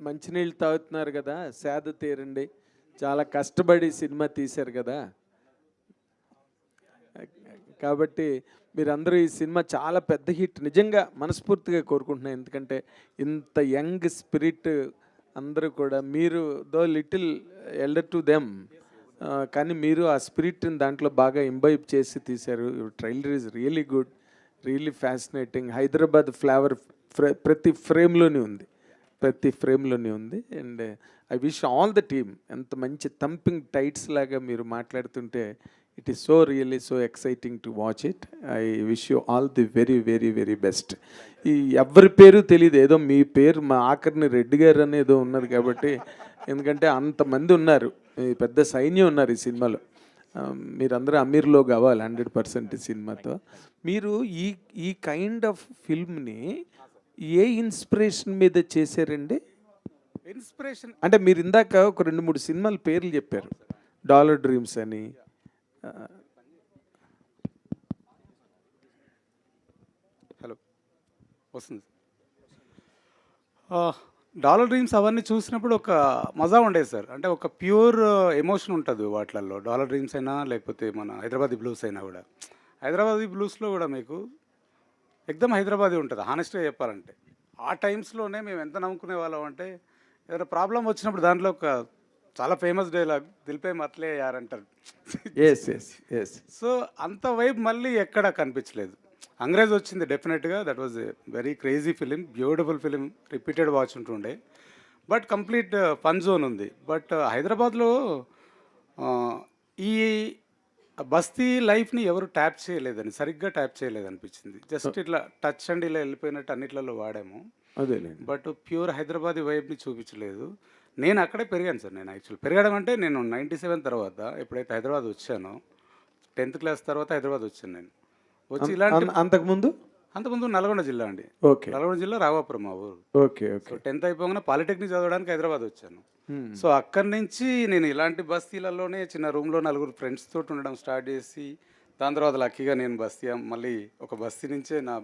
మంచినీళ్ళు తాగుతున్నారు కదా, సేద తీరండి. చాలా కష్టపడి సినిమా తీశారు కదా, కాబట్టి మీరందరూ ఈ సినిమా చాలా పెద్ద హిట్ నిజంగా మనస్ఫూర్తిగా కోరుకుంటున్నాను. ఎందుకంటే ఇంత యంగ్ స్పిరిట్ అందరూ కూడా, మీరు దో లిటిల్ ఎల్డర్ టు దెమ్, కానీ మీరు ఆ స్పిరిట్ని దాంట్లో బాగా ఇంబైబ్ చేసి తీశారు. Trailer is really good, really fascinating. Hyderabad flavour ప్రతి ఫ్రేమ్లోనే ఉంది, ప్రతి ఫ్రేమ్లోనే ఉంది. And I wish all the team, ఎంత మంచి థంపింగ్ టైట్స్ లాగా మీరు మాట్లాడుతుంటే it is so really so exciting to watch it. I wish you all the very very very best. ఈ ఎవరి పేరు తెలియదు, ఏదో మీ పేరు మా ఆఖరిని రెడ్డి గారు అని ఏదో ఉన్నది కాబట్టి, ఎందుకంటే అంతమంది ఉన్నారు, ఈ పెద్ద సైన్యం ఉన్నారు ఈ సినిమాలో. మీరందరూ అమీర్లో కావాలి 100% ఈ సినిమాతో. మీరు ఈ కైండ్ ఆఫ్ ఫిల్మ్ని ఏ ఇన్స్పిరేషన్ మీద చేశారండి? ఇన్స్పిరేషన్ అంటే మీరు ఇందాక ఒక 2-3 సినిమాల పేర్లు చెప్పారు, డాలర్ డ్రీమ్స్ అని. హలో వస్తుంది. డాలర్ డ్రీమ్స్ అవన్నీ చూసినప్పుడు ఒక మజా ఉండేది సార్. అంటే ఒక ప్యూర్ ఎమోషన్ ఉంటుంది వాటిలలో. డాలర్ డ్రీమ్స్ అయినా లేకపోతే మన హైదరాబాదీ బ్లూస్ అయినా కూడా. హైదరాబాదీ బ్లూస్లో కూడా మీకు ఎక్దమ్ హైదరాబాదీ ఉంటుంది హానెస్ట్గా చెప్పాలంటే. ఆ టైమ్స్లోనే మేము ఎంత నమ్ముకునే వాళ్ళం అంటే, ఏదైనా ప్రాబ్లం వచ్చినప్పుడు దాంట్లో ఒక చాలా ఫేమస్ డైలాగ్, దిల్పే మత్లే యార్ అంటారు. సో అంత వైబ్ మళ్ళీ ఎక్కడ కనిపించలేదు. అంగ్రేజ్ వచ్చింది డెఫినెట్గా, that was a very crazy film, beautiful film, repeated watch ఉంటుండే. బట్ కంప్లీట్ ఫన్ జోన్ ఉంది. బట్ హైదరాబాద్లో ఈ బస్తీ లైఫ్ని ఎవరు ట్యాప్ చేయలేదని, సరిగ్గా ట్యాప్ చేయలేదనిపించింది. జస్ట్ ఇట్లా టచ్ అండ్ ఇలా వెళ్ళిపోయినట్టు అన్నిట్లలో వాడాము, అదే. బట్ ప్యూర్ హైదరాబాదీ వైబ్ని చూపించలేదు. నేను అక్కడే పెరిగాను సార్. నేను యాక్చువల్ పెరగడం అంటే నేను 97 తర్వాత ఎప్పుడైతే హైదరాబాద్ వచ్చానో, 10th క్లాస్ తర్వాత హైదరాబాద్ వచ్చాను నేను. వచ్చి ఇలాంటి అంతకుముందు నల్గొండ జిల్లా అండి. ఓకే. నల్గొండ జిల్లా రావాపురం మా ఊరు. Okay okay. 10th అయిపోగానే పాలిటెక్నిక్ చదవడానికి హైదరాబాద్ వచ్చాను. సో అక్కడి నుంచి నేను ఇలాంటి బస్తీలలోనే చిన్న రూమ్లో 4 ఫ్రెండ్స్ తోటి ఉండడం స్టార్ట్ చేసి, దాని తర్వాత లక్కీగా నేను మళ్ళీ ఒక బస్తీ నుంచే నా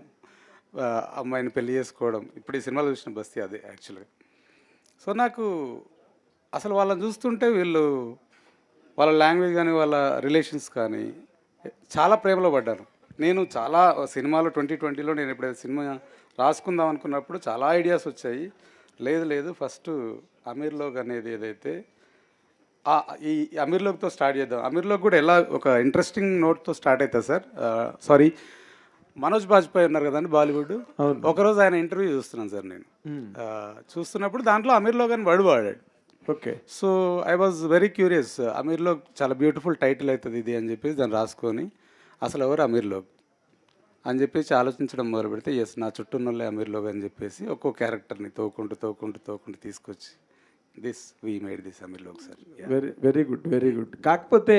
అమ్మాయిని పెళ్లి చేసుకోవడం. ఇప్పుడు ఈ సినిమాలో చూసిన బస్తీ అదే యాక్చువల్గా. సో నాకు అసలు వాళ్ళని చూస్తుంటే వాళ్ళ లాంగ్వేజ్ కానీ వాళ్ళ రిలేషన్స్ కానీ చాలా ప్రేమలో పడ్డాను. నేను చాలా సినిమాలో 2020లో నేను ఎప్పుడైతే సినిమా రాసుకుందాం అనుకున్నప్పుడు చాలా ఐడియాస్ వచ్చాయి. లేదు ఫస్ట్ అమీర్లోక్ అనేది ఏదైతే ఈ అమీర్లోక్తో స్టార్ట్ చేద్దాం. అమీర్లోక్ కూడా ఎలా ఒక ఇంట్రెస్టింగ్ నోట్తో స్టార్ట్ అవుతుంది సార్. సారీ, మనోజ్ బాజ్పేయి ఉన్నారు కదండి బాలీవుడ్. ఒకరోజు ఆయన ఇంటర్వ్యూ చూస్తున్నాను సార్ నేను. చూస్తున్నప్పుడు దాంట్లో అమీర్లోక్ అని వర్డ్ వాడాడు. Okay. So I was very curious, Ameerlok చాలా బ్యూటిఫుల్ టైటిల్ అవుతుంది ఇది అని చెప్పేసి దాన్ని రాసుకొని, అసలు ఎవరు అమీర్లోక్ అని చెప్పేసి ఆలోచించడం మొదలు పెడితే, ఎస్ నా చుట్టూ ఉన్నోళ్ళే అమీర్లోక్ అని చెప్పేసి ఒక్కో క్యారెక్టర్ని తోకుంటూ తీసుకొచ్చి we made this Ameerlok sir. Very good. కాకపోతే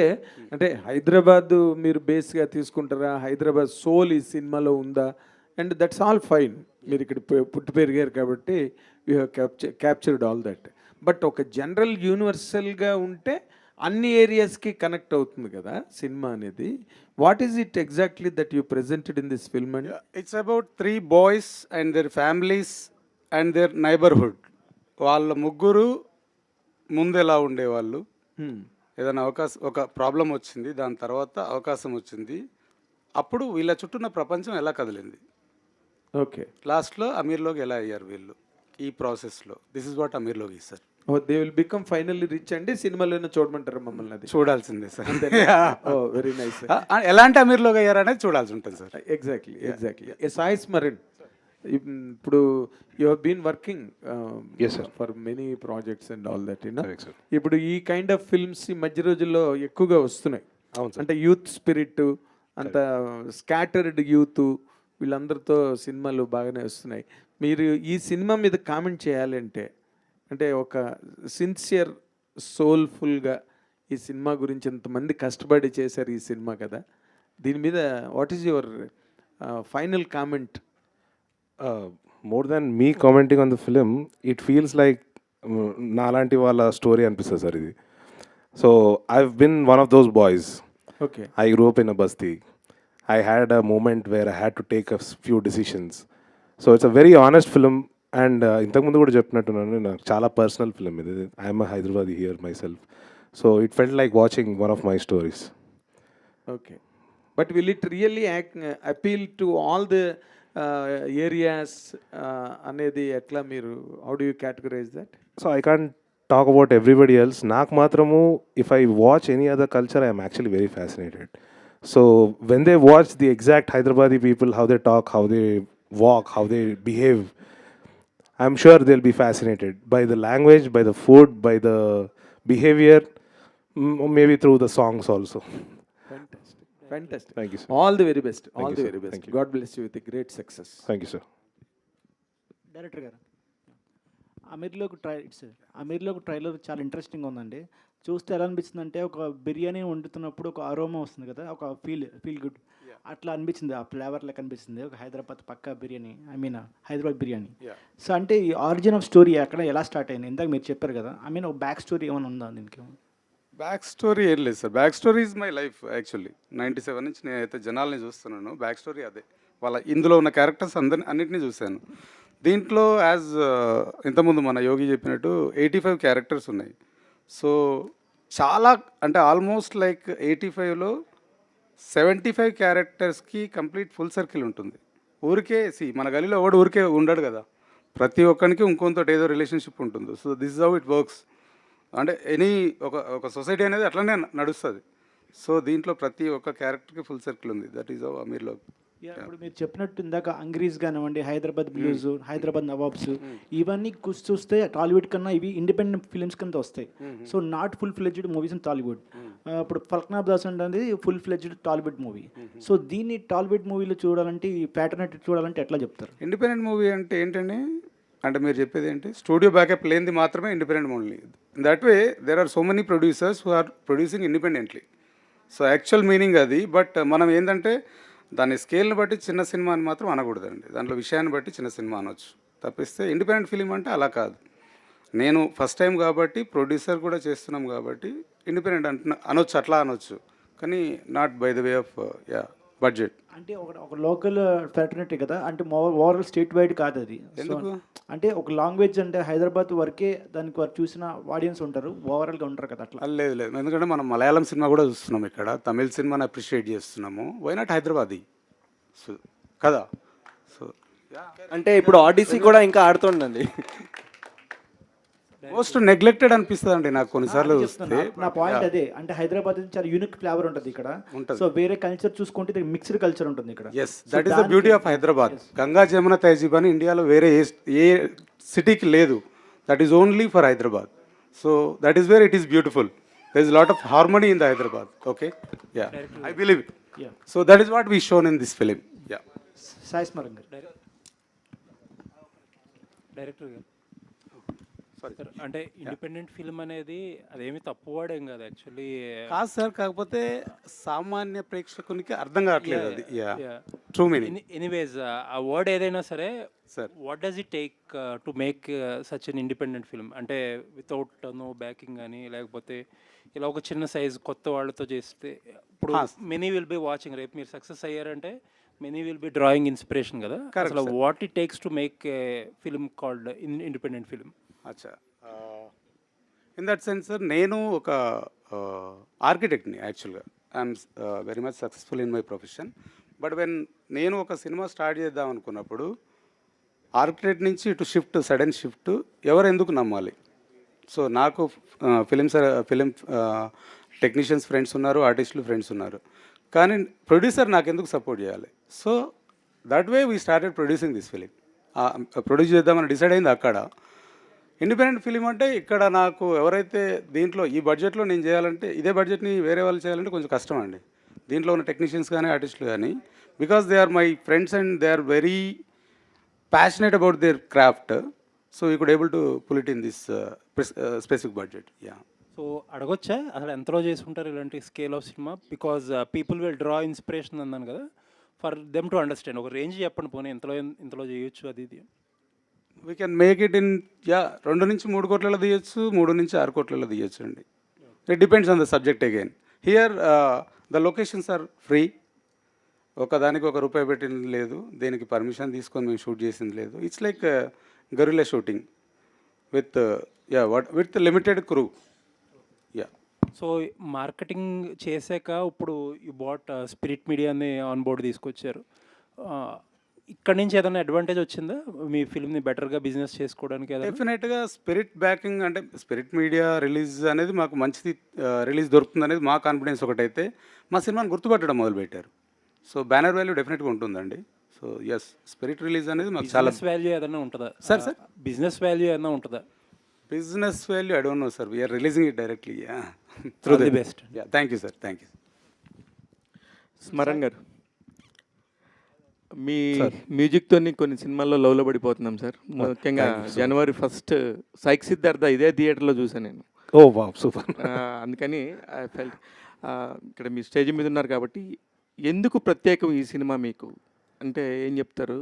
అంటే హైదరాబాద్ మీరు బేస్గా తీసుకుంటారా, హైదరాబాద్ సోల్ ఈ సినిమాలో ఉందా? అండ్ దట్స్ ఆల్ ఫైన్, మీరు ఇక్కడ పుట్టి పెరిగారు కాబట్టి you have captured all that. But ఒక జనరల్ యూనివర్సల్గా ఉంటే అన్ని ఏరియాస్కి కనెక్ట్ అవుతుంది కదా సినిమా అనేది. What is it exactly that you presented in this film? And it's about 3 boys and their families and their neighbourhood. వాళ్ళ ముగ్గురు ముందు ఎలా ఉండేవాళ్ళు, ఏదైనా ఒక ప్రాబ్లం వచ్చింది, దాని తర్వాత అవకాశం వచ్చింది, అప్పుడు వీళ్ళ చుట్టూన్న ప్రపంచం ఎలా కదిలింది, ఓకే, లాస్ట్లో అమీర్లోకి ఎలా అయ్యారు వీళ్ళు ఈ ప్రాసెస్లో. This is what Ameerlok is sir. They will become finally rich అండి. సినిమాలోనే చూడమంటారు మమ్మల్ని? అది చూడాల్సిందే సార్. Very nice. ఎలాంటి అమీర్లోకి అయ్యారనేది చూడాల్సి ఉంటుంది సార్. ఎగ్జాక్ట్లీ. సాయి స్మరణ్, ఇప్పుడు you have been working for many projects and all that, ఇప్పుడు ఈ కైండ్ ఆఫ్ ఫిల్మ్స్ ఈ మధ్య రోజుల్లో ఎక్కువగా వస్తున్నాయి. అంటే యూత్ స్పిరిట్, అంత స్కాటర్డ్ యూత్, వీళ్ళందరితో సినిమాలు బాగానే వస్తున్నాయి. మీరు ఈ సినిమా మీద కామెంట్ చేయాలంటే, అంటే ఒక సిన్సియర్ సోల్ఫుల్గా ఈ సినిమా గురించి ఎంతమంది కష్టపడి చేశారు ఈ సినిమా కదా, దీని మీద what is your final comment? More than me commenting on the film, it feels like నాలాంటి వాళ్ళ స్టోరీ అనిపిస్తుంది సార్ ఇది. So I've been one of those boys. Okay. I grew up in a basti. I had a moment where I had to take a few decisions. So it's a very honest film and ఇంతకుముందు కూడా చెప్పినట్టున్నాను, నాకు చాలా personal film ఇది. I'm Hyderabad here myself. So it felt like watching one of my stories. Okay. But will it really appeal to all the areas అనేది ఎట్లా మీరు how do you categorise that? So I can't talk about everybody else. నాకు మాత్రము if I watch any other culture I'm actually very fascinated. So when they watch the exact Hyderabadi people, how they talk, how they walk, how they behave, I'm sure they'll be fascinated by the language, by the food, by the behavior, maybe through the songs also. Fantastic. Thank you, sir. All the very best. Thank All you, the sir. very best. Thank you. God bless you with a great success. Thank you, sir. Director గారు, అమీర్లోకి trailer చాలా interesting ఉందండి. చూస్తే ఎలా అనిపించింది అంటే, ఒక బిర్యానీ వండుతున్నప్పుడు ఒక aroma వస్తుంది కదా, ఒక ఫీల్ గుడ్ అట్లా అనిపించింది. ఆ ఫ్లేవర్ లెక్క అనిపిస్తుంది ఒక హైదరాబాద్ పక్కా biryani, I mean Hyderabad biryani. So అంటే ఈ ఆరిజిన్ ఆఫ్ స్టోరీ అక్కడ ఎలా స్టార్ట్ అయింది? ఇందాక మీరు చెప్పారు కదా, ఐ మీన్ ఒక బ్యాక్ స్టోరీ ఏమైనా ఉందా దీనికి? బ్యాక్ స్టోరీ ఏం లేదు sir. Back story is my life actually. 97 నుంచి నేనైతే జనాల్ని చూస్తున్నాను. బ్యాక్ స్టోరీ అదే. వాళ్ళ ఇందులో ఉన్న క్యారెక్టర్స్ అన్నిటినీ చూశాను. దీంట్లో యాజ్ ఇంతకుముందు మన యోగి చెప్పినట్టు 85 క్యారెక్టర్స్ ఉన్నాయి. సో చాలా అంటే ఆల్మోస్ట్ లైక్ 85లో 75 క్యారెక్టర్స్కి కంప్లీట్ ఫుల్ సర్కిల్ ఉంటుంది. ఊరికే మన గలీలో ఎవడు ఊరికే ఉండడు కదా, ప్రతి ఒక్కరికి ఇంకొంతో ఏదో రిలేషన్షిప్ ఉంటుంది. So this is how it works. అంటే ఒక సొసైటీ అనేది అట్లనే నడుస్తుంది. సో దీంట్లో ప్రతి ఒక్క క్యారెక్టర్కి ఫుల్ సర్కిల్ ఉంది. దట్ ఈస్ హౌ అమీర్లో. ఇప్పుడు మీరు చెప్పినట్టు ఇందాక అంగ్రీజ్ కానివ్వండి, హైదరాబాద్ బ్లూస్, హైదరాబాద్ నవాబ్స్, ఇవన్నీ చూస్తే టాలీవుడ్ కన్నా ఇవి ఇండిపెండెంట్ ఫిలిమ్స్ కింద వస్తాయి. So not full fledged movies in Tollywood. ఇప్పుడు ఫల్క్నాథ్ దాస్ అనేది full fledged Tollywood movie. So దీన్ని టాలీవుడ్ మూవీలో చూడాలంటే, ఈ ప్యాటర్న్ చూడాలంటే ఎట్లా చెప్తారు? ఇండిపెండెంట్ మూవీ అంటే ఏంటండి, అంటే మీరు చెప్పేది ఏంటి, స్టూడియో బ్యాకప్ లేనిది మాత్రమే independent movie. That way there are so many producers who are producing independently. So actual meaning అది. బట్ మనం ఏంటంటే దాని స్కేల్ని బట్టి చిన్న సినిమా అని మాత్రం అనకూడదండి. దాంట్లో విషయాన్ని బట్టి చిన్న సినిమా అనొచ్చు తప్పిస్తే ఇండిపెండెంట్ ఫిలిం అంటే అలా కాదు. నేను ఫస్ట్ టైం కాబట్టి, ప్రొడ్యూసర్ కూడా చేస్తున్నాం కాబట్టి ఇండిపెండెంట్ అనొచ్చు, అట్లా అనొచ్చు. కానీ not by the way of budget. అంటే ఒక లోకల్ ఫ్యాటర్నిటీ కదా, అంటే ఓవరాల్ స్టేట్ వైడ్ కాదు అది. ఎందుకు అంటే ఒక లాంగ్వేజ్ అంటే హైదరాబాద్ వరకే దానికి వారు చూసిన ఆడియన్స్ ఉంటారు, ఓవరాల్గా ఉంటారు కదా అట్లా. లేదు, ఎందుకంటే మనం మలయాళం సినిమా కూడా చూస్తున్నాం ఇక్కడ, తమిళ సినిమాని అప్రిషియేట్ చేస్తున్నాము. వై నాట్ హైదరాబాదీ కదా. సో అంటే ఇప్పుడు ఆడిసీ కూడా ఇంకా ఆడుతుండండి. మోస్ట్ నెగ్లెక్టెడ్ అనిపిస్తుంది అండి నాకు కొన్నిసార్లు చూస్తే. నా పాయింట్ అదే, అంటే హైదరాబాద్ చాలా యూనిక్ ఫ్లేవర్ ఉంటుంది ఇక్కడ. సో వేరే కల్చర్ చూసుకుంటే మిక్స్డ్ కల్చర్ ఉంటుంది ఇక్కడ. Yes, that is the beauty of Hyderabad. Ganga Jamuna తహజీబ్ అని ఇండియాలో వేరే ఏ సిటీకి లేదు. That is only for Hyderabad. So that is where it is beautiful. There is lot of harmony in the Hyderabad. Okay, yeah, I believe it. So that is what we shown in this film. Yeah, Sai Smaran గారు. Director గారు, అంటే independent film అనేది అదేమి తప్పువాడేం కాదు actually. కాదు sir, కాకపోతే సామాన్య ప్రేక్షకునికి అర్థం కావట్లేదు అది. True meaning. ఎనీవేస్ ఆ వర్డ్ ఏదైనా సరే sir, what does it take to make such an independent film? అంటే వితౌట్ నో బ్యాకింగ్ కానీ, లేకపోతే ఇలా ఒక చిన్న సైజ్ కొత్త వాళ్ళతో చేస్తే, ఇప్పుడు మెనీ విల్ బి వాచింగ్. రేపు మీరు సక్సెస్ అయ్యారంటే many will be drawing inspiration కదా. అసలు what it takes to make a film called independent film? అచ్చా, ఇన్ దట్ సెన్స్ సార్, నేను ఒక ఆర్కిటెక్ట్ని యాక్చువల్గా. I'm very much successful in my profession. But when నేను ఒక సినిమా స్టార్ట్ చేద్దాం అనుకున్నప్పుడు ఆర్కిటెక్ట్ నుంచి ఇటు సడన్ షిఫ్ట్ ఎవరు ఎందుకు నమ్మాలి? సో నాకు ఫిలిం టెక్నీషియన్స్ ఫ్రెండ్స్ ఉన్నారు, ఆర్టిస్టులు ఫ్రెండ్స్ ఉన్నారు, కానీ ప్రొడ్యూసర్ నాకు ఎందుకు సపోర్ట్ చేయాలి? So that way we started producing this film. Produce చేద్దామని డిసైడ్ అయింది అక్కడ. ఇండిపెండెంట్ ఫిలిం అంటే ఇక్కడ నాకు ఎవరైతే దీంట్లో ఈ బడ్జెట్లో నేను చేయాలంటే, ఇదే బడ్జెట్ని వేరే వాళ్ళు చేయాలంటే కొంచెం కష్టం అండి. దీంట్లో ఉన్న టెక్నీషియన్స్ కానీ ఆర్టిస్టులు కానీ, because they are my friends and they are very passionate about their craft. So you could able to pull it in this specific budget. Yeah, so అడగొచ్చా అసలు ఎంతలో చేసుకుంటారు ఇలాంటి scale of cinema? Because people will draw inspiration అన్నాను కదా, for them to understand. ఒక range చెప్పండి పోనీ, ఇంతలో చేయొచ్చు అది ఇది. We can make it in 2 నుంచి 3 కోట్లలో తీయచ్చు, 3 నుంచి 6 కోట్లలో తీయచ్చు అండి. It depends on the subject again. Here the locations are free. ఒకదానికి ₹1 పెట్టింది లేదు, దేనికి పర్మిషన్ తీసుకొని మేము షూట్ చేసింది లేదు. It's like guerrilla shooting with with limited crew. Yeah. So marketing చేశాక ఇప్పుడు ఈ బాట్ స్పిరిట్ మీడియాని ఆన్ బోర్డ్ తీసుకొచ్చారు. ఇక్కడ నుంచి ఏదైనా అడ్వాంటేజ్ వచ్చిందా మీ ఫిల్మ్ని బెటర్గా బిజినెస్ చేసుకోవడానికి? ఏదైనా డెఫినెట్గా స్పిరిట్ బ్యాకింగ్ అంటే స్పిరిట్ మీడియా రిలీజ్ అనేది మాకు మంచిది రిలీజ్ దొరుకుతుంది అనేది మా కాన్ఫిడెన్స్ ఒకటైతే మా సినిమాని గుర్తుపట్టడం మొదలుపెట్టారు. సో బ్యానర్ వాల్యూ డెఫినెట్గా ఉంటుందండి. సో ఎస్, స్పిరిట్ రిలీజ్ అనేది మాకు చాలా బిజినెస్ వాల్యూ ఏదైనా ఉంటుందా? సార్ బిజినెస్ వాల్యూ ఏదైనా ఉంటుందా? Business value I don't know sir, we're releasing it directly through the best. Thank you sir, thank you. Smaran garu, మీ మ్యూజిక్తో కొన్ని సినిమాల్లో లవ్లో పడిపోతున్నాం సార్. ముఖ్యంగా January 1st సైక్ సిద్ధార్థ ఇదే థియేటర్లో చూసాను నేను. Oh wow, super. అందుకని ఐ ఫెల్ట్ ఇక్కడ మీ స్టేజ్ మీద ఉన్నారు కాబట్టి ఎందుకు ప్రత్యేకం ఈ సినిమా మీకు అంటే ఏం చెప్తారు?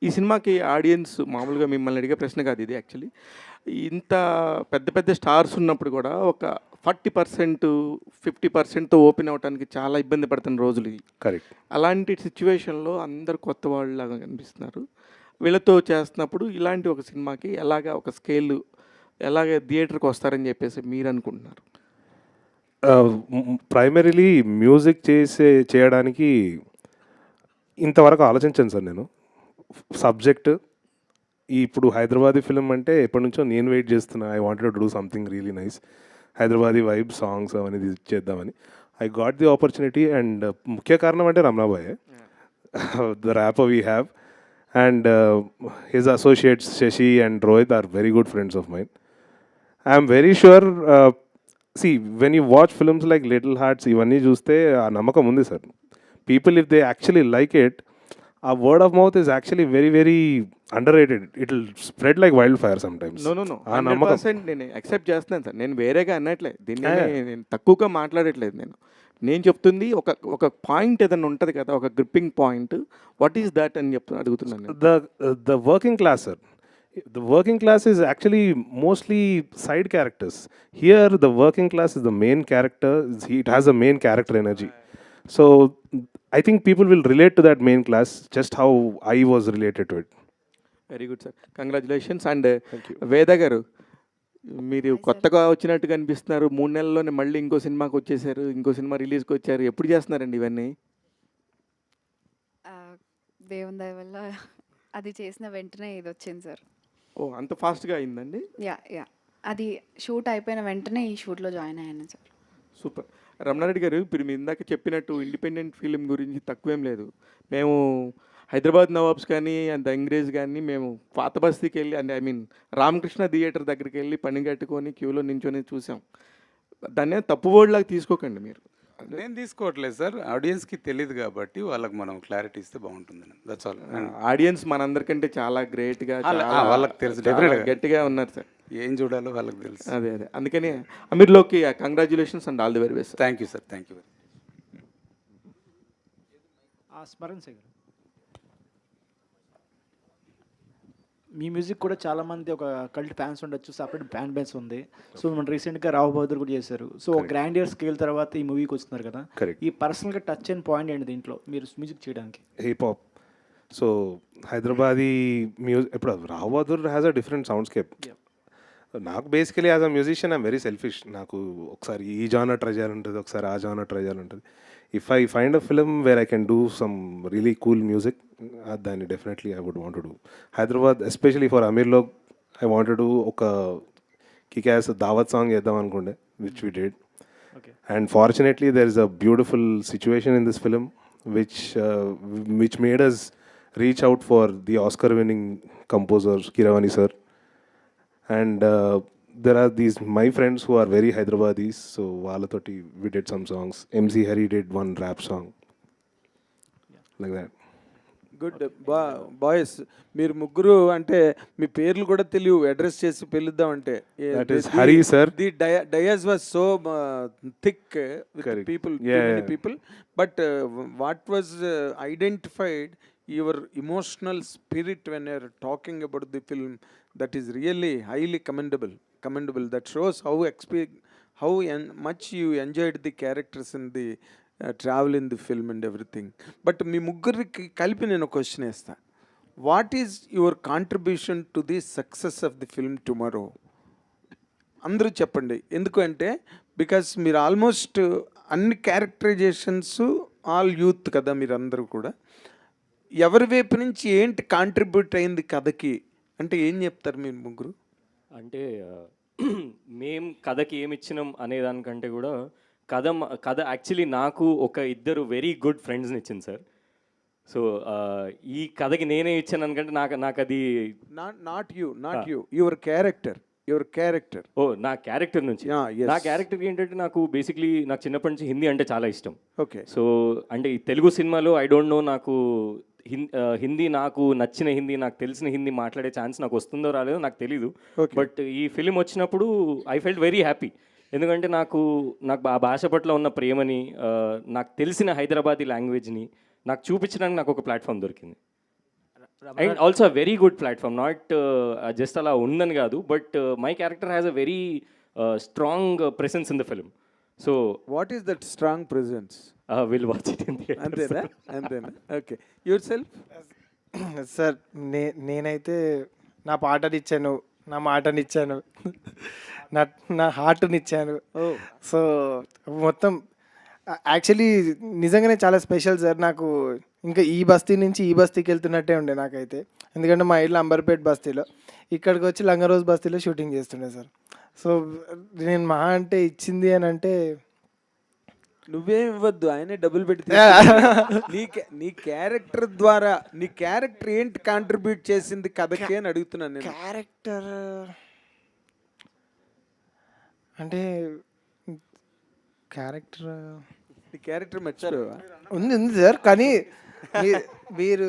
ఈ సినిమాకి ఆడియన్స్ మామూలుగా మిమ్మల్ని అడిగే ప్రశ్న కాదు ఇది. యాక్చువల్లీ ఇంత పెద్ద పెద్ద స్టార్స్ ఉన్నప్పుడు కూడా ఒక 40% 50%తో ఓపెన్ అవ్వడానికి చాలా ఇబ్బంది పడుతున్న రోజులు ఇవి. కరెక్ట్. అలాంటి సిచ్యువేషన్లో అందరు కొత్త వాళ్ళలాగా కనిపిస్తున్నారు. వీళ్ళతో చేస్తున్నప్పుడు ఇలాంటి ఒక సినిమాకి ఎలాగా ఒక స్కేల్ ఎలాగ థియేటర్కి వస్తారని చెప్పేసి మీరు అనుకుంటున్నారు? ప్రైమరీలీ మ్యూజిక్ చేయడానికి ఇంతవరకు ఆలోచించాను సార్ నేను. సబ్జెక్ట్ ఇప్పుడు హైదరాబాదీ ఫిలిం అంటే ఎప్పటి నుంచో నేను వెయిట్ చేస్తున్నా. I wanted to do something really nice, Hyderabadi vibe songs అవన్నీ చేద్దామని. I got the opportunity and ముఖ్య కారణం అంటే Ramanabhai, the rapper we have, and his associates Shashi and Rohit are very good friends of mine. I'm very sure, see when you watch films like Little Hearts ఇవన్నీ చూస్తే ఆ నమ్మకం ఉంది sir. People if they actually like it, uh word of mouth is actually very very underrated. It will spread like wildfire sometimes. No ఆ నమ్మకం 100% నేను accept చేస్తున్నాను sir. నేను వేరేగా అనట్లేదు దీన్ని, నేను తక్కువగా మాట్లాడట్లేదు. నేను చెప్తుంది ఒక పాయింట్ ఏదైనా ఉంటుంది కదా, ఒక gripping point. What is that అని అడుగుతున్నాను. the working class, sir. The working class is actually mostly side characters. Here, the working class is the main character. It has a main character energy. So, I think people will relate to that main class, just how I was related to it. Very good sir, congratulations. And వేద గారు, మీరు కొత్తగా వచ్చినట్టుగా అనిపిస్తున్నారు. 3 నెలల్లోనే మళ్ళీ ఇంకో సినిమాకి వచ్చేసారు, ఇంకో సినిమా రిలీజ్కి వచ్చారు. ఎప్పుడు చేస్తున్నారండి ఇవన్నీ? దేవుని దయ వల్ల అది చేసిన వెంటనే ఇది వచ్చింది సార్. ఓ, అంత ఫాస్ట్గా అయిందండి? యా అది షూట్ అయిపోయిన వెంటనే ఈ షూట్లో జాయిన్ అయ్యాను సార్. సూపర్. రమణారెడ్డి గారు, ఇప్పుడు మీ ఇందాక చెప్పినట్టు ఇండిపెండెంట్ ఫిలిం గురించి తక్కువేం లేదు. మేము హైదరాబాద్ నవాబ్స్ కానీ అండ్ అంగ్రేజ్ కానీ మేము పాత బస్తీకి వెళ్ళి అంటే రామకృష్ణ థియేటర్ దగ్గరికి వెళ్ళి పని కట్టుకొని క్యూలో నించొని చూసాం. దాన్ని తప్పు వర్డ్లాగా తీసుకోకండి మీరు. నేను తీసుకోవట్లేదు సార్, ఆడియన్స్కి తెలియదు కాబట్టి వాళ్ళకి మనం క్లారిటీ ఇస్తే బాగుంటుంది. That's all. ఆడియన్స్ మనందరికంటే చాలా గ్రేట్గా వాళ్ళకి తెలుసు, డెఫినెట్గా గట్టిగా ఉన్నారు సార్. ఏం చూడాలో వాళ్ళకి తెలుసు. అదే అందుకని అమీర్లోకి congratulations and all the very best. Thank you sir, thank you. Smaran sir, మీ మ్యూజిక్ కూడా చాలా మంది ఒక కల్ట్ ఫ్యాన్స్ ఉండొచ్చు, సపరేట్ ఫ్యాన్ బేస్ ఉంది. సో మన రీసెంట్గా రావు బహదూర్ కూడా చేశారు. సో గ్రాండియర్ స్కేల్ తర్వాత ఈ మూవీకి వస్తున్నారు కదా, ఈ పర్సనల్గా టచ్ అయిన పాయింట్ ఏంటి దీంట్లో మీరు మ్యూజిక్ చేయడానికి? Hip hop. So Hyderabadi music, ఇప్పుడు Rao Bahadur has a different soundscape. నాకు basically as a musician I'm very selfish. నాకు ఒకసారి ఈ జానర్ ట్రై చేయాలి ఉంటుంది, ఒకసారి ఆ జానర్ ట్రై చేయాలి ఉంటుంది. If I find a film where I can do some really cool music, దాన్ని definitely I would want to do. Hyderabad especially for అమీర్లో ఐ వాంట్ టు డూ ఒక కికాస్ దావత్ సాంగ్ చేద్దాం అనుకుండే, which we did. And fortunately there is a beautiful situation in this film which made us reach out for the Oscar winning composer Kiravani sir. And there are these my friends who are very Hyderabadis, so valatoti we did some songs. MC Hari did one rap song, like that. Good boys, మీరు ముగ్గురు అంటే మీ పేర్లు కూడా తెలియవు, address చేసి పిలుద్దామంటే. That is Hari sir. The dais was so thick with Correct. People, Yeah, many yeah. People, but what was identified your emotional spirit when you're talking about the film, that is really highly commendable. That shows how much you enjoyed the characters in the travel in the film and everything. But మీ ముగ్గురికి కలిపి నేను question వేస్తా. What is your contribution to the success of the film tomorrow? అందరూ చెప్పండి. ఎందుకంటే because మీరు almost అన్ని characterisations all youth కదా మీరు అందరూ కూడా. ఎవరి వైపు నుంచి ఏంటి కాంట్రిబ్యూట్ అయింది కథకి అంటే ఏం చెప్తారు మీరు ముగ్గురు? అంటే మేం కథకి ఏమి ఇచ్చినాం అనే దానికంటే కూడా కథ యాక్చువల్లీ నాకు ఒక ఇద్దరు వెరీ గుడ్ ఫ్రెండ్స్ని ఇచ్చింది సార్. సో ఈ కథకి నేనే ఇచ్చాను అనుకంటే నాకు అది నాట్ యూ యువర్ క్యారెక్టర్. ఓ నా క్యారెక్టర్ నుంచి. నా క్యారెక్టర్ ఏంటంటే నాకు బేసిక్లీ నాకు చిన్నప్పటి నుంచి హిందీ అంటే చాలా ఇష్టం. ఓకే. సో అంటే ఈ తెలుగు సినిమాలో ఐ డోంట్ నో నాకు హిందీ నాకు నచ్చిన హిందీ నాకు తెలిసిన హిందీ మాట్లాడే ఛాన్స్ నాకు వస్తుందో రాలేదో నాకు తెలీదు. బట్ ఈ ఫిలిం వచ్చినప్పుడు ఐ ఫెల్ట్ వెరీ హ్యాపీ. ఎందుకంటే నాకు ఆ భాష పట్ల ఉన్న ప్రేమని నాకు తెలిసిన హైదరాబాదీ లాంగ్వేజ్ని నాకు చూపించడానికి నాకు ఒక ప్లాట్ఫామ్ దొరికింది. And also very good platform, not just అలా ఉందని కాదు, but my character has a very strong presence in the film. So what is that strong presence? Will watch it in అంతేనా? ఓకే. Your self? సార్ నేనైతే నా పాటనిచ్చాను, నా మాటనిచ్చాను, నా హార్ట్నిచ్చాను. So మొత్తం actually నిజంగానే చాలా స్పెషల్ సార్. నాకు ఇంకా ఈ బస్తీ నుంచి ఈ బస్తీకి వెళ్తున్నట్టే ఉండే నాకైతే. ఎందుకంటే మా ఇల్లు అంబర్పేట్ బస్తీలో, ఇక్కడికి వచ్చి లంగరోజ్ బస్తీలో షూటింగ్ చేస్తుండే సార్. సో నేను మహా అంటే ఇచ్చింది అని అంటే నువ్వేం ఇవ్వద్దు, ఆయనే డబ్బులు పెట్టి నీ క్యారెక్టర్ ద్వారా నీ క్యారెక్టర్ ఏంటి కాంట్రిబ్యూట్ చేసింది కథకి అని అడుగుతున్నాను నేను. క్యారెక్టర్ అంటే నీ క్యారెక్టర్ మర్చిపోయావా? ఉంది సార్, కానీ మీరు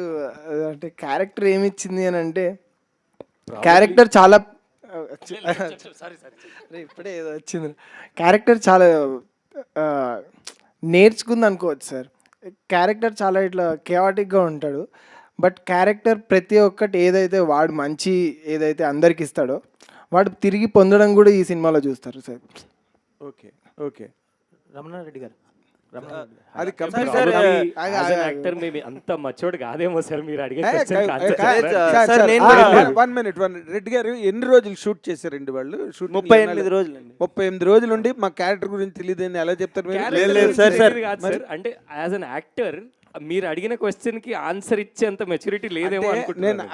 అంటే క్యారెక్టర్ ఏమి ఇచ్చింది అని అంటే క్యారెక్టర్ చాలా ఇప్పుడే ఏదో వచ్చింది. క్యారెక్టర్ చాలా నేర్చుకుంది అనుకోవచ్చు సార్. క్యారెక్టర్ చాలా ఇట్లా కేయాటిక్గా ఉంటాడు, బట్ క్యారెక్టర్ ప్రతి ఒక్కటి ఏదైతే వాడు మంచి ఏదైతే అందరికి ఇస్తాడో వాడు తిరిగి పొందడం కూడా ఈ సినిమాలో చూస్తారు సార్. ఓకే. ఓకే. రమణారెడ్డి గారు అది యాక్టర్ మేబీ అంత మచ్చోడు కాదేమో సార్ మీరు అడిగే వన్ మినిట్ రెడ్డి గారు ఎన్ని రోజులు షూట్ చేశారండి వాళ్ళు? 38 రోజులు. 38 రోజులు ఉండి మా క్యారెక్టర్ గురించి తెలియదని ఎలా చెప్తారు సార్? అంటే యాజ్ అన్ యాక్టర్ మీరు అడిగిన క్వశ్చన్ కి ఆన్సర్ ఇచ్చేంత మెచ్యూరిటీ లేదేమో అనుకుంటున్నాను.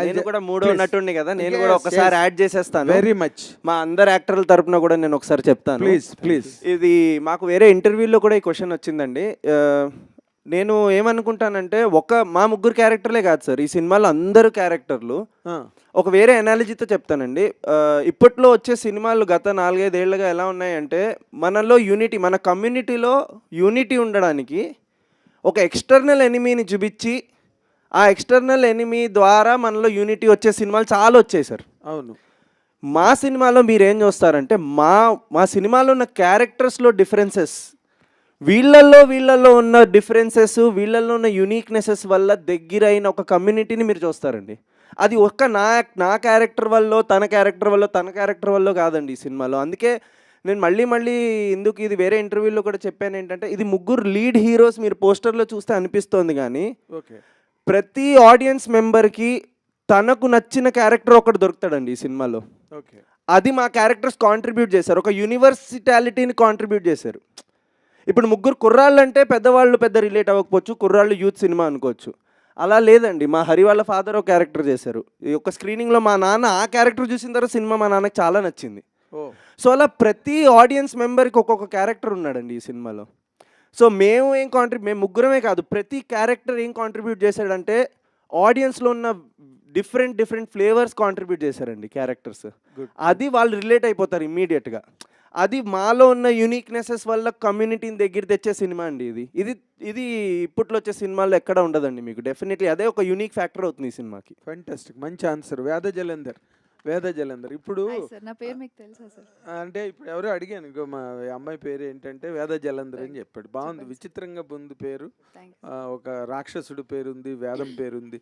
నేను కూడా మూడో ఉన్నట్టుండి కదా, నేను కూడా ఒకసారి యాడ్ చేసేస్తాను. Very much. మా అందరు యాక్టర్ల తరపున కూడా నేను ఒకసారి చెప్తాను. ప్లీజ్. ఇది మాకు వేరే ఇంటర్వ్యూలో కూడా ఈ క్వశ్చన్ వచ్చిందండి. నేను ఏమనుకుంటానంటే మా ముగ్గురు క్యారెక్టర్లే కాదు సార్, ఈ సినిమాలో అందరు క్యారెక్టర్లు. ఒక వేరే ఎనాలజీతో చెప్తానండి. ఇప్పట్లో వచ్చే సినిమాలు గత 4-5 ఏళ్ళుగా ఎలా ఉన్నాయంటే మనలో యూనిటీ, మన కమ్యూనిటీలో యూనిటీ ఉండడానికి ఒక ఎక్స్టర్నల్ ఎనిమీని చూపించి ఆ ఎక్స్టర్నల్ ఎనిమీ ద్వారా మనలో యూనిటీ వచ్చే సినిమాలు చాలా వచ్చాయి సార్. అవును. మా సినిమాలో మీరు ఏం చూస్తారంటే మా సినిమాలో ఉన్న క్యారెక్టర్స్లో డిఫరెన్సెస్, వీళ్ళల్లో ఉన్న డిఫరెన్సెస్, వీళ్ళల్లో ఉన్న యూనిక్నెసెస్ వల్ల దగ్గరైన ఒక కమ్యూనిటీని మీరు చూస్తారండి. అది ఒక్క నా క్యారెక్టర్ వల్ల, తన క్యారెక్టర్ వల్ల కాదండి ఈ సినిమాలో. అందుకే నేను మళ్ళీ ఎందుకు ఇది వేరే ఇంటర్వ్యూలో కూడా చెప్పాను ఏంటంటే, ఇది ముగ్గురు లీడ్ హీరోస్ మీరు పోస్టర్లో చూస్తే అనిపిస్తోంది, కానీ ప్రతి ఆడియన్స్ మెంబర్కి తనకు నచ్చిన క్యారెక్టర్ ఒకటి దొరుకుతాడండి ఈ సినిమాలో. అది మా క్యారెక్టర్స్ కాంట్రిబ్యూట్ చేశారు, ఒక యూనివర్సిటాలిటీని కాంట్రిబ్యూట్ చేశారు. ఇప్పుడు ముగ్గురు కుర్రాళ్ళు అంటే పెద్దవాళ్ళు పెద్ద రిలేట్ అవ్వకపోవచ్చు, కుర్రాళ్ళు యూత్ సినిమా అనుకోవచ్చు. అలా లేదండి. మా హరి వాళ్ళ ఫాదర్ ఒక క్యారెక్టర్ చేశారు. ఈ యొక్క స్క్రీనింగ్లో మా నాన్న ఆ క్యారెక్టర్ చూసిన తర్వాత సినిమా మా నాన్నకి చాలా నచ్చింది. సో అలా ప్రతి ఆడియన్స్ మెంబర్కి ఒక్కొక్క క్యారెక్టర్ ఉన్నాడండి ఈ సినిమాలో. సో మేము ముగ్గురమే కాదు, ప్రతి క్యారెక్టర్ ఏం కాంట్రిబ్యూట్ చేశాడంటే ఆడియన్స్లో ఉన్న డిఫరెంట్ ఫ్లేవర్స్ కాంట్రిబ్యూట్ చేశారండి క్యారెక్టర్స్. అది వాళ్ళు రిలేట్ అయిపోతారు ఇమ్మీడియట్గా. అది మాలో ఉన్న యూనిక్నెసెస్ వల్ల కమ్యూనిటీని దగ్గర తెచ్చే సినిమా అండి ఇది ఇప్పట్లో వచ్చే సినిమాల్లో ఎక్కడ ఉండదండి మీకు. డెఫినెట్లీ అదే ఒక యూనిక్ ఫ్యాక్టర్ అవుతుంది ఈ సినిమాకి. ఫెంటాస్టిక్, మంచి ఆన్సర్. వేద జలంధర్. ఇప్పుడు నా పేరు మీకు తెలుసా సార్? అంటే ఇప్పుడు ఎవరో అడిగాను, ఇంకో మా అమ్మాయి పేరు ఏంటంటే వేద జలంధర్ అని చెప్పాడు. బాగుంది, విచిత్రంగా ఉంది పేరు. ఒక రాక్షసుడు పేరుంది, వేదం పేరుంది,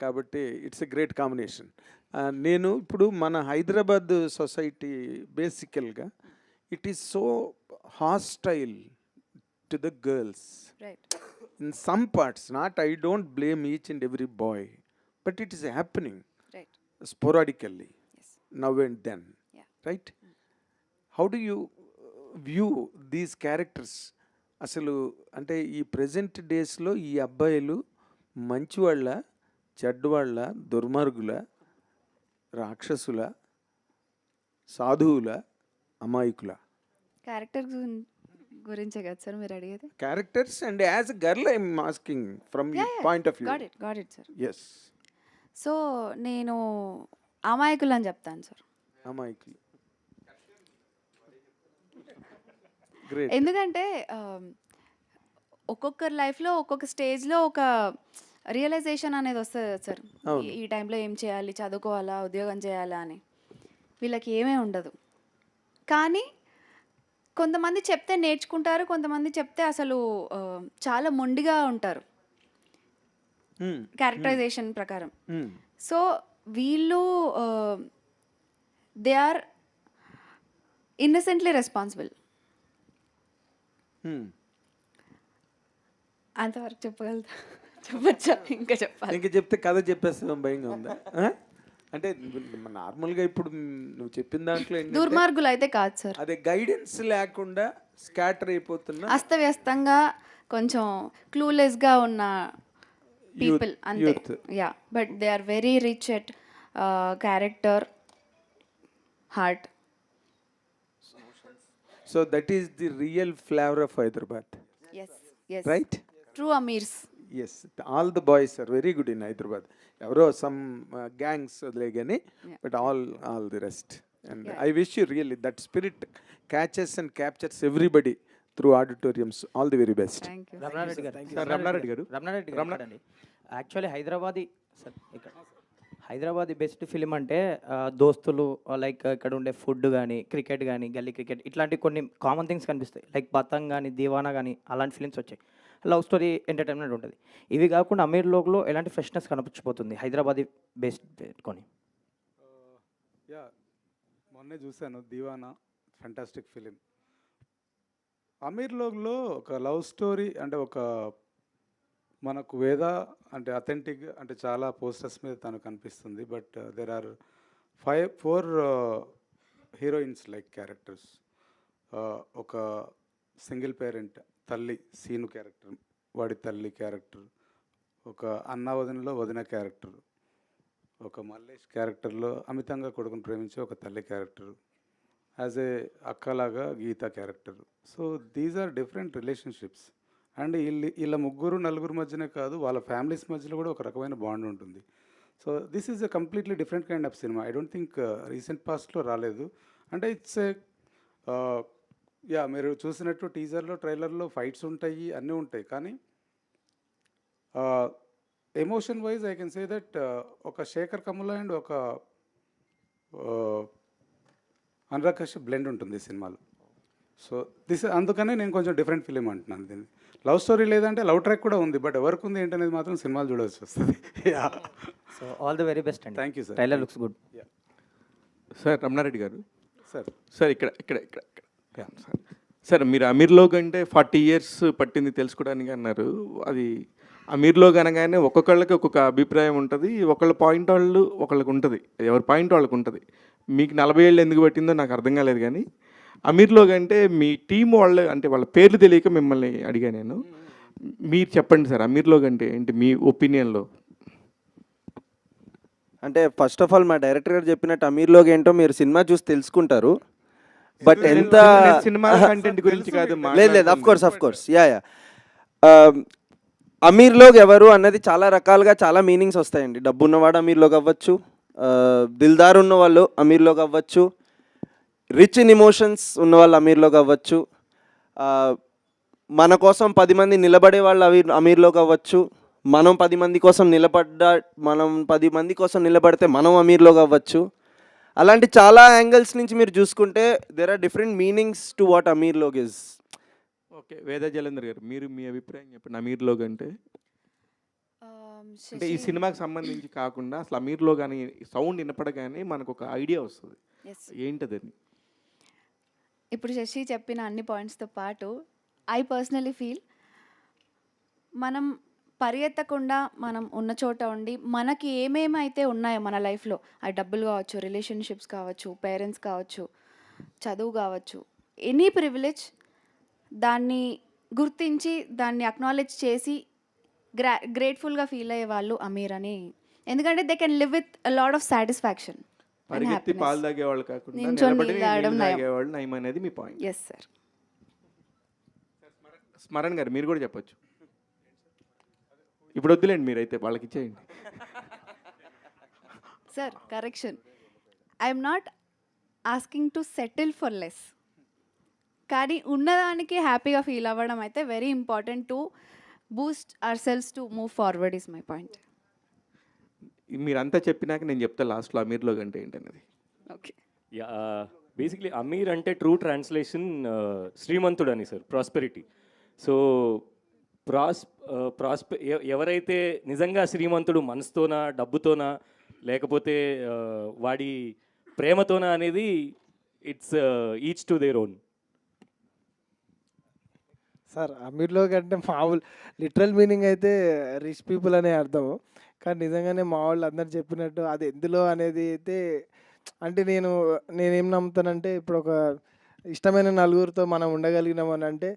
కాబట్టి ఇట్స్ ఎ గ్రేట్ కాంబినేషన్. నేను ఇప్పుడు మన హైదరాబాద్ సొసైటీ బేసికల్గా it is so hostile to the girls. in some parts, not, I don't blame each and every boy, but it is happening right. sporadically, yes. now and then, Yeah. right? How do you view these characters? అసలు అంటే ఈ present డేస్లో ఈ అబ్బాయిలు మంచివాళ్ళ, చెడ్డవాళ్ళ, దుర్మార్గుల, రాక్షసుల, సాధువుల, అమాయకుల? Character గురించే కదా సార్ మీరు అడిగేది? Characters and as a girl I'm asking from you point of view. Got it sir. Yes, so నేను అమాయకులు అని చెప్తాను సార్. అమాయకులు. గ్రేట్. ఎందుకంటే ఒక్కొక్కరి లైఫ్లో ఒక్కొక్క స్టేజ్లో ఒక రియలైజేషన్ అనేది వస్తుంది కదా సార్. ఈ టైంలో ఏం చేయాలి, చదువుకోవాలా, ఉద్యోగం చేయాలా అని వీళ్ళకి ఏమీ ఉండదు. కానీ కొంతమంది చెప్తే నేర్చుకుంటారు, కొంతమంది చెప్తే అసలు చాలా మొండిగా ఉంటారు క్యారెక్టరైజేషన్ ప్రకారం. సో వీళ్ళు దే ఆర్ ఇన్నసెంట్లీ రెస్పాన్సిబుల్. అంతవరకు చెప్పచ్చా? ఇంకా చెప్పాలి? ఇంకా చెప్తే కథ చెప్పేస్తాం భయంగా ఉందా? అంటే నార్మల్గా ఇప్పుడు నువ్వు చెప్పిన దాంట్లో ఏంటంటే దుర్మార్గులు అయితే కాదు సార్. అదే గైడెన్స్ లేకుండా స్కాటర్ అయిపోతున్నా అస్తవ్యస్తంగా కొంచెం క్లూలెస్గా ఉన్న పీపుల్ అంతే. Yeah, but they are very rich at character, heart. So that is the real flavour of Hyderabad, right? True Ameers. Yes, all the boys are very good in Hyderabad. ఎవరో సమ్ గ్యాంగ్స్ వదిలే కానీ, but all the rest. And I wish you really that spirit catches and captures everybody through auditoriums. All the very best. Thank you. Ramana Reddy garu Ramana Reddy గారు అండి. Actually Hyderabadi sir, ఇక్కడ Hyderabadi best film అంటే దోస్తులు, like ఇక్కడ ఉండే ఫుడ్ కానీ, క్రికెట్ కానీ, గల్లీ క్రికెట్, ఇట్లాంటి కొన్ని కామన్ థింగ్స్ కనిపిస్తాయి. లైక్ పతంగ్ కానీ, దీవానా కానీ, అలాంటి ఫిలిమ్స్ వచ్చాయి. లవ్ స్టోరీ, ఎంటర్టైన్మెంట్ ఉంటుంది. ఇవి కాకుండా అమీర్ లోగ్లో ఎలాంటి ఫ్రెష్నెస్ కనిపించిపోతుంది హైదరాబాదీ బెస్ట్ పెట్టుకొని? యా, మొన్నే చూశాను దీవానా, ఫెంటాస్టిక్ ఫిలిం. అమీర్ లోగ్లో ఒక లవ్ స్టోరీ అంటే ఒక మనకు వేద అంటే అథెంటిక్ అంటే చాలా పోస్టర్స్ మీద తను కనిపిస్తుంది. But there are 4 heroines like characters. ఒక సింగిల్ పేరెంట్ తల్లి సీను క్యారెక్టర్, వాడి తల్లి క్యారెక్టర్. ఒక అన్న వదినలో వదిన క్యారెక్టర్. ఒక మల్లేష్ క్యారెక్టర్లో అమితంగా కొడుకుని ప్రేమించే ఒక తల్లి క్యారెక్టర్. యాజ్ ఏ అక్కలాగా Geetha character. So these are different relationships. And వీళ్ళ ముగ్గురు నలుగురు మధ్యనే కాదు, వాళ్ళ ఫ్యామిలీస్ మధ్యలో కూడా ఒక రకమైన బాండ్ ఉంటుంది. So this is a completely different kind of cinema. I don't think recent పాస్ట్లో రాలేదు. అంటే ఇట్స్ ఏ యా, మీరు చూసినట్టు టీజర్లో, ట్రైలర్లో ఫైట్స్ ఉంటాయి, అన్నీ ఉంటాయి. కానీ emotion wise I can say that ఒక శేఖర్ కమ్ముల అండ్ ఒక అనురాగ్ కశ్యప్ బ్లెండ్ ఉంటుంది ఈ సినిమాలో. సో అందుకనే నేను కొంచెం డిఫరెంట్ ఫిలిం అంటున్నాను దీన్ని. లవ్ స్టోరీ లేదంటే లవ్ ట్రాక్ కూడా ఉంది, బట్ ఎవరికి ఉంది ఏంటనేది మాత్రం సినిమాలు చూడాల్సి వస్తుంది. So all the very best అండి. Thank you sir. Trailer looks good. Sir Ramana Reddy garu, sir ఇక్కడ సార్ మీరు అమీర్లోగ్ అంటే 40 years పట్టింది తెలుసుకోవడానికి అన్నారు. అది అమీర్లోగ్ అనగానే ఒక్కొక్కళ్ళకి ఒక్కొక్క అభిప్రాయం ఉంటుంది. ఒకళ్ళ పాయింట్ వాళ్ళు ఒకళ్ళకి ఉంటుంది, ఎవరి పాయింట్ వాళ్ళకి ఉంటుంది. మీకు 40 ఏళ్ళు ఎందుకు పట్టిందో నాకు అర్థం కాలేదు. కానీ అమీర్లోగ్ అంటే మీ టీం వాళ్ళు అంటే వాళ్ళ పేర్లు తెలియక మిమ్మల్ని అడిగా నేను. మీరు చెప్పండి సార్, అమీర్లోగ్ అంటే ఏంటి మీ ఒపీనియన్లో? అంటే ఫస్ట్ ఆఫ్ ఆల్ మా డైరెక్టర్ గారు చెప్పినట్టు అమీర్లోగ్ ఏంటో మీరు సినిమా చూసి తెలుసుకుంటారు. బట్ ఎంత సినిమా కంటెంట్ గురించి కాదు, లేదు అఫ్ కోర్స్ యా అమీర్లోగ్ ఎవరు అన్నది చాలా రకాలుగా చాలా మీనింగ్స్ వస్తాయండి. డబ్బు ఉన్నవాడు అమీర్లోగ్ అవ్వచ్చు, దిల్దార్ ఉన్న వాళ్ళు అమీర్లోగ్ అవ్వచ్చు, రిచ్ ఇన్ ఇమోషన్స్ ఉన్నవాళ్ళు అమీర్లోగ్ అవ్వచ్చు, మన కోసం 10 మంది నిలబడే వాళ్ళు అమీర్లోగ్ అవ్వచ్చు, మనం 10 మంది కోసం నిలబడితే మనం అమీర్లోగ్ అవ్వచ్చు. అలాంటి చాలా యాంగిల్స్ నుంచి మీరు చూసుకుంటే there are different meanings to what Ameerlog is. Okay, Veda Jalender గారు మీరు మీ అభిప్రాయం చెప్పండి. అమీర్లోగ్ అంటే అంటే ఈ సినిమాకి సంబంధించి కాకుండా అసలు అమీర్లో కానీ సౌండ్ వినపడగానే మనకు ఒక ఐడియా వస్తుంది, ఏంటదని? ఇప్పుడు శశి చెప్పిన అన్ని పాయింట్స్తో పాటు ఐ పర్సనలీ ఫీల్ మనం పరిగెత్తకుండా మనం ఉన్న చోట ఉండి మనకి ఏమేమైతే ఉన్నాయో మన లైఫ్లో, ఆ డబ్బులు కావచ్చు, రిలేషన్షిప్స్ కావచ్చు, పేరెంట్స్ కావచ్చు, చదువు కావచ్చు, ఎనీ ప్రివిలేజ్ దాన్ని గుర్తించి దాన్ని అక్నాలెడ్జ్ చేసి గ్రేట్ఫుల్గా ఫీల్ అయ్యే వాళ్ళు అమీర్ అని. ఎందుకంటే they can live with a lot of satisfaction. పరిగెత్తి పాలు తాగేవాళ్ళు కాకుండా నించొని నిలబడి నీళ్ళు తాగడం నీళ్ళు నయం. తాగేవాళ్ళు నయం అనేది మీ పాయింట్. Yes sir. స్మరణ్ గారు మీరు కూడా చెప్పొచ్చు. ఇప్పుడు వద్దులేండి, మీరైతే వాళ్ళకి ఇచ్చేయండి. Sir correction, I'm not asking to settle for less, కానీ ఉన్నదానికి హ్యాపీగా ఫీల్ అవ్వడం అయితే very important to boost our sales to move forward is my point. మీరంతా చెప్పినాక నేను చెప్తా లాస్ట్లో అమీర్లో అంటే ఏంటనేది. ఓకే. బేసిక్లీ అమీర్ అంటే ట్రూ ట్రాన్స్లేషన్ శ్రీమంతుడు అని సార్, ప్రాస్పెరిటీ. సో ఎవరైతే నిజంగా శ్రీమంతుడు మనసుతోనా, డబ్బుతోనా, లేకపోతే వాడి ప్రేమతోనా అనేది it's each to their own. Sir అమీర్లో కంటే మామూలు లిటరల్ మీనింగ్ అయితే రిచ్ పీపుల్ అనే అర్థము, కానీ నిజంగానే మా వాళ్ళు అందరు చెప్పినట్టు అది ఎందులో అనేది అయితే అంటే నేనేం నమ్ముతానంటే ఇప్పుడు ఒక ఇష్టమైన నలుగురితో మనం ఉండగలిగినాం అని అంటే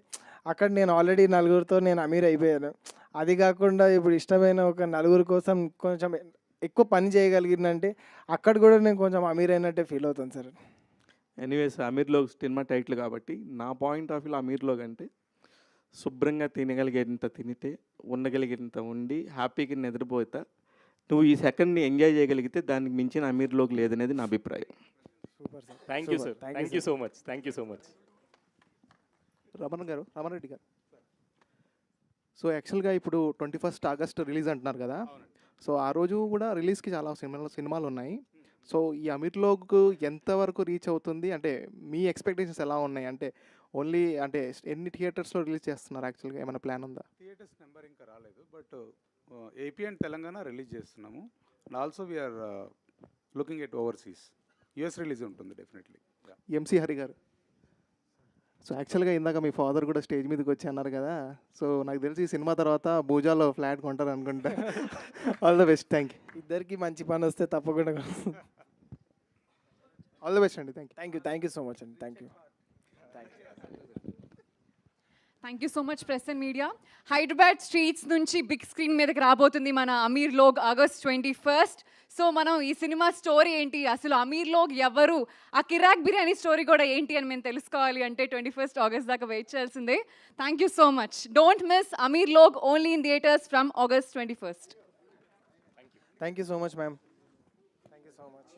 అక్కడ నేను ఆల్రెడీ నలుగురితో నేను అమీర్ అయిపోయాను. అది కాకుండా ఇప్పుడు ఇష్టమైన ఒక నలుగురి కోసం కొంచెం ఎక్కువ పని చేయగలిగిందంటే అక్కడ కూడా నేను కొంచెం అమీర్ అయినట్టే ఫీల్ అవుతాను సార్. ఎనీవేస్ అమీర్లో సినిమా టైటిల్ కాబట్టి నా పాయింట్ ఆఫ్ వ్యూలో అమీర్లో కంటే శుభ్రంగా తినగలిగేంత తినితే, ఉండగలిగేంత ఉండి హ్యాపీగా నిద్రపోతా నువ్వు ఈ సెకండ్ని ఎంజాయ్ చేయగలిగితే దానికి మించిన అమీర్లోకి లేదనేది నా అభిప్రాయం. Thank you sir, thank you so much, thank you so much. Ramana Reddy garu, so యాక్చువల్గా ఇప్పుడు 21 ఆగస్ట్ రిలీజ్ అంటున్నారు కదా, సో ఆ రోజు కూడా రిలీజ్కి చాలా సినిమాలు ఉన్నాయి. సో ఈ అమీర్లోకి ఎంతవరకు రీచ్ అవుతుంది అంటే మీ ఎక్స్పెక్టేషన్స్ ఎలా ఉన్నాయి? అంటే ఓన్లీ అంటే ఎన్ని థియేటర్స్లో రిలీజ్ చేస్తున్నారు? యాక్చువల్గా ఏమైనా ప్లాన్ ఉందా? థియేటర్స్ నెంబర్ ఇంకా రాలేదు, but AP and Telangana release చేస్తున్నాము. And also we are looking at overseas. US release ఉంటుంది డెఫినెట్లీ. ఎంసీ హరి గారు, సో యాక్చువల్గా ఇందాక మీ ఫాదర్ కూడా స్టేజ్ మీదకి వచ్చి అన్నారు కదా, సో నాకు తెలిసి ఈ సినిమా తర్వాత భూజాలో ఫ్లాట్ కొంటారు అనుకుంటా. All the best. Thank you. ఇద్దరికి మంచి పని వస్తే తప్పకుండా ఆల్ ద బెస్ట్ అండి. Thank you. Thank you so much అండి. Thank you. Thank you so much press and media. Hyderabad streets నుంచి బిగ్ స్క్రీన్ మీదకి రాబోతుంది మన అమీర్ లోగ్ ఆగస్ట్ 21. సో మనం ఈ సినిమా స్టోరీ ఏంటి, అసలు అమీర్ లోగ్ ఎవరు, ఆ కిరాక్ బిర్యానీ స్టోరీ కూడా ఏంటి అని మేము తెలుసుకోవాలి అంటే 21 ఆగస్ట్ దాకా వెయిట్ చేయాల్సిందే. Thank you so much. Don't miss Ameer Log only in theatres from August 21. Thank you so much ma'am. Thank you so much.